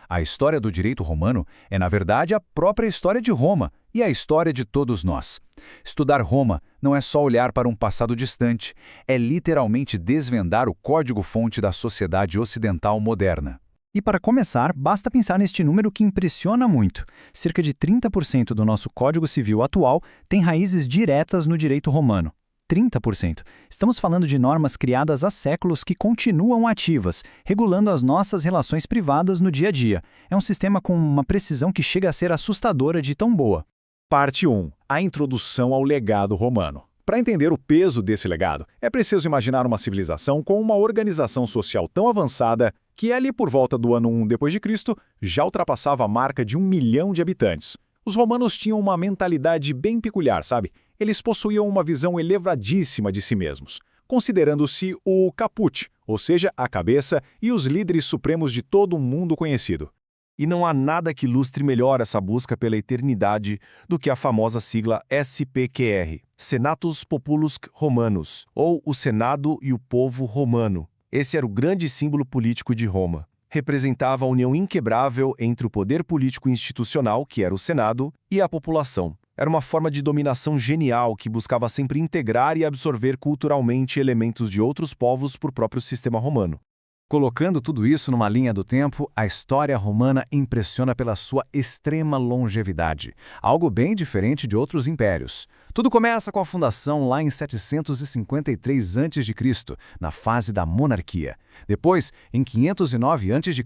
A história do direito romano é, na verdade, a própria história de Roma e a história de todos nós. Estudar Roma não é só olhar para um passado distante, é literalmente desvendar o código-fonte da sociedade ocidental moderna. E para começar, basta pensar neste número que impressiona muito. Cerca de 30% do nosso Código Civil atual tem raízes diretas no direito romano. 30%. Estamos falando de normas criadas há séculos que continuam ativas, regulando as nossas relações privadas no dia a dia. É um sistema com uma precisão que chega a ser assustadora de tão boa. Parte 1. A introdução ao legado romano. Para entender o peso desse legado, é preciso imaginar uma civilização com uma organização social tão avançada que ali por volta do ano 1 d.C. já ultrapassava a marca de 1 milhão de habitantes. Os romanos tinham uma mentalidade bem peculiar, sabe? Eles possuíam uma visão elevadíssima de si mesmos, considerando-se o caput, ou seja, a cabeça e os líderes supremos de todo o mundo conhecido. E não há nada que ilustre melhor essa busca pela eternidade do que a famosa sigla SPQR, Senatus Populusque Romanus, ou o Senado e o Povo Romano. Esse era o grande símbolo político de Roma. Representava a união inquebrável entre o poder político institucional, que era o Senado, e a população. Era uma forma de dominação genial que buscava sempre integrar e absorver culturalmente elementos de outros povos por próprio sistema romano. Colocando tudo isso numa linha do tempo, a história romana impressiona pela sua extrema longevidade, algo bem diferente de outros impérios. Tudo começa com a fundação lá em 753 a.C., na fase da monarquia. Depois, em 509 a.C.,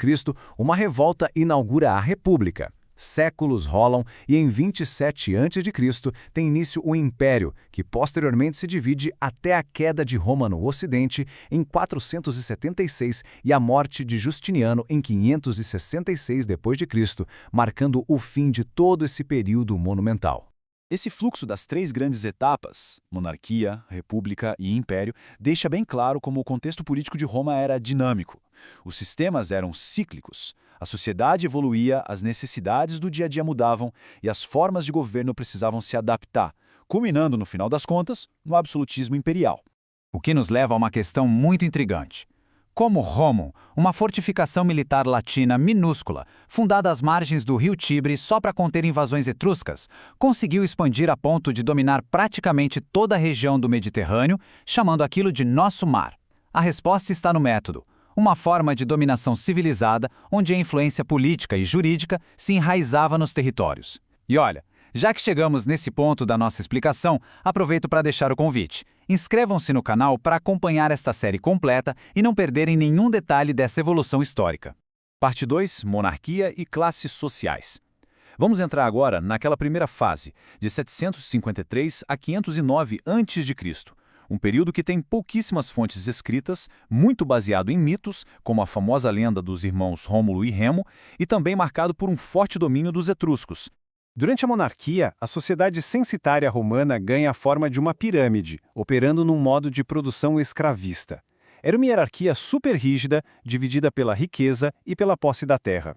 uma revolta inaugura a República. Séculos rolam e em 27 a.C. tem início o Império, que posteriormente se divide até a queda de Roma no Ocidente em 476 e a morte de Justiniano em 566 d.C., marcando o fim de todo esse período monumental. Esse fluxo das três grandes etapas, monarquia, república e império, deixa bem claro como o contexto político de Roma era dinâmico. Os sistemas eram cíclicos. A sociedade evoluía, as necessidades do dia a dia mudavam e as formas de governo precisavam se adaptar, culminando, no final das contas, no absolutismo imperial. O que nos leva a uma questão muito intrigante. Como Rômon, uma fortificação militar latina minúscula, fundada às margens do rio Tibre só para conter invasões etruscas, conseguiu expandir a ponto de dominar praticamente toda a região do Mediterrâneo, chamando aquilo de nosso mar? A resposta está no método. Uma forma de dominação civilizada, onde a influência política e jurídica se enraizava nos territórios. E olha, já que chegamos nesse ponto da nossa explicação, aproveito para deixar o convite. Inscrevam-se no canal para acompanhar esta série completa e não perderem nenhum detalhe dessa evolução histórica. Parte 2. Monarquia e classes sociais. Vamos entrar agora naquela primeira fase, de 753 a 509 a.C., um período que tem pouquíssimas fontes escritas, muito baseado em mitos, como a famosa lenda dos irmãos Rômulo e Remo, e também marcado por um forte domínio dos etruscos. Durante a monarquia, a sociedade censitária romana ganha a forma de uma pirâmide, operando num modo de produção escravista. Era uma hierarquia super rígida, dividida pela riqueza e pela posse da terra.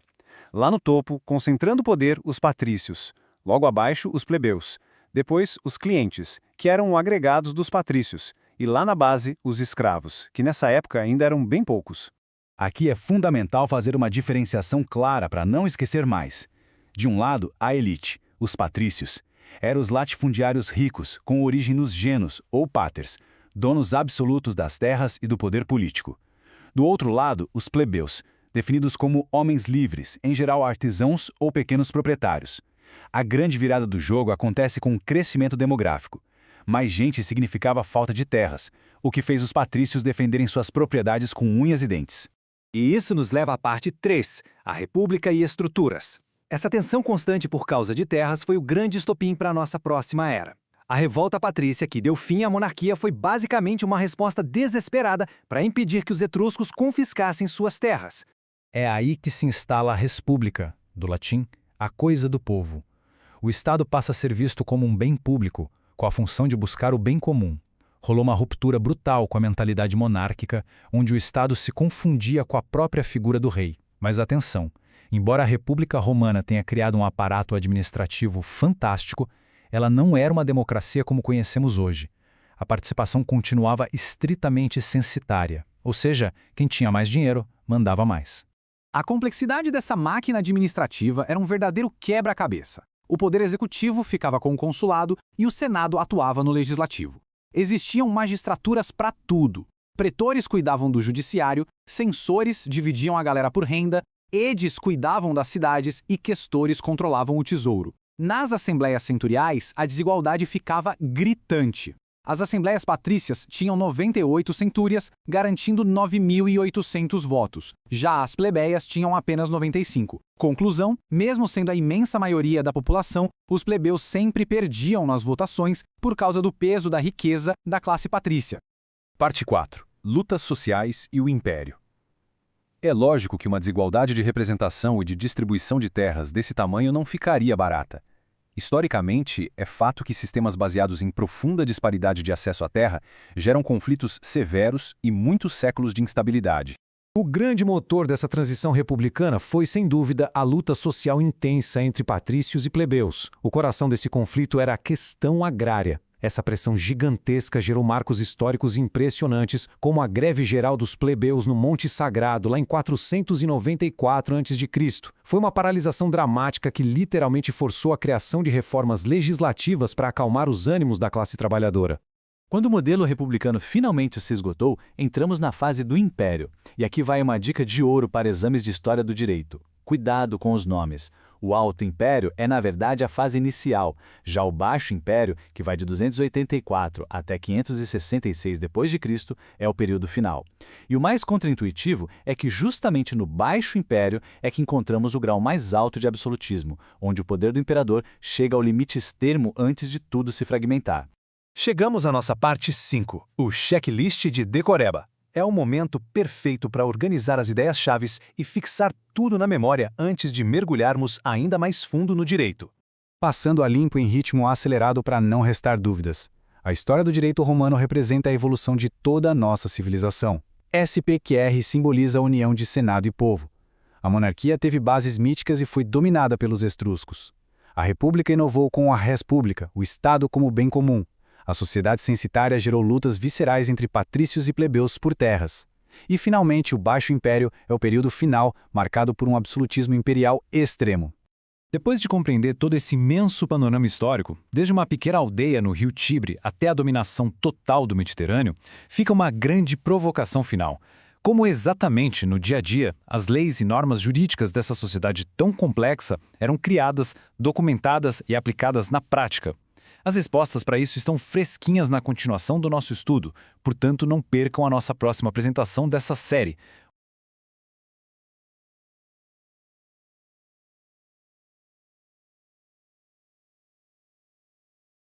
Lá no topo, concentrando poder, os patrícios. Logo abaixo, os plebeus. Depois, os clientes, que eram agregados dos patrícios. E lá na base, os escravos, que nessa época ainda eram bem poucos. Aqui é fundamental fazer uma diferenciação clara para não esquecer mais. De um lado, a elite, os patrícios. Eram os latifundiários ricos, com origem nos genos, ou paters, donos absolutos das terras e do poder político. Do outro lado, os plebeus, definidos como homens livres, em geral artesãos ou pequenos proprietários. A grande virada do jogo acontece com o crescimento demográfico. Mais gente significava falta de terras, o que fez os patrícios defenderem suas propriedades com unhas e dentes. E isso nos leva à parte 3, a República e estruturas. Essa tensão constante por causa de terras foi o grande estopim para a nossa próxima era. A revolta patrícia que deu fim à monarquia foi basicamente uma resposta desesperada para impedir que os etruscos confiscassem suas terras. É aí que se instala a República, do latim, a coisa do povo. O Estado passa a ser visto como um bem público, com a função de buscar o bem comum. Rolou uma ruptura brutal com a mentalidade monárquica, onde o Estado se confundia com a própria figura do rei. Mas atenção, embora a República Romana tenha criado um aparato administrativo fantástico, ela não era uma democracia como conhecemos hoje. A participação continuava estritamente censitária, ou seja, quem tinha mais dinheiro mandava mais. A complexidade dessa máquina administrativa era um verdadeiro quebra-cabeça. O poder executivo ficava com o consulado e o Senado atuava no legislativo. Existiam magistraturas para tudo. Pretores cuidavam do judiciário, censores dividiam a galera por renda, edes cuidavam das cidades e questores controlavam o tesouro. Nas assembleias centuriais, a desigualdade ficava gritante. As assembleias patrícias tinham 98 centúrias, garantindo 9.800 votos. Já as plebeias tinham apenas 95. Conclusão, mesmo sendo a imensa maioria da população, os plebeus sempre perdiam nas votações por causa do peso da riqueza da classe patrícia. Parte 4. Lutas sociais e o Império. É lógico que uma desigualdade de representação e de distribuição de terras desse tamanho não ficaria barata. Historicamente, é fato que sistemas baseados em profunda disparidade de acesso à terra geram conflitos severos e muitos séculos de instabilidade. O grande motor dessa transição republicana foi, sem dúvida, a luta social intensa entre patrícios e plebeus. O coração desse conflito era a questão agrária. Essa pressão gigantesca gerou marcos históricos impressionantes, como a greve geral dos plebeus no Monte Sagrado, lá em 494 a.C. Foi uma paralisação dramática que literalmente forçou a criação de reformas legislativas para acalmar os ânimos da classe trabalhadora. Quando o modelo republicano finalmente se esgotou, entramos na fase do Império. E aqui vai uma dica de ouro para exames de história do direito. Cuidado com os nomes. O Alto Império é, na verdade, a fase inicial. Já o Baixo Império, que vai de 284 até 566 d.C., é o período final. E o mais contraintuitivo é que justamente no Baixo Império é que encontramos o grau mais alto de absolutismo, onde o poder do imperador chega ao limite extremo antes de tudo se fragmentar. Chegamos à nossa parte 5, o checklist de decoreba. É o momento perfeito para organizar as ideias-chaves e fixar tudo na memória antes de mergulharmos ainda mais fundo no direito. Passando a limpo em ritmo acelerado para não restar dúvidas. A história do direito romano representa a evolução de toda a nossa civilização. SPQR simboliza a união de Senado e povo. A monarquia teve bases míticas e foi dominada pelos etruscos. A república inovou com a res publica, o Estado como bem comum. A sociedade censitária gerou lutas viscerais entre patrícios e plebeus por terras. E, finalmente, o Baixo Império é o período final, marcado por um absolutismo imperial extremo. Depois de compreender todo esse imenso panorama histórico, desde uma pequena aldeia no rio Tibre até a dominação total do Mediterrâneo, fica uma grande provocação final. Como exatamente, no dia a dia, as leis e normas jurídicas dessa sociedade tão complexa eram criadas, documentadas e aplicadas na prática? As respostas para isso estão fresquinhas na continuação do nosso estudo, portanto não percam a nossa próxima apresentação dessa série.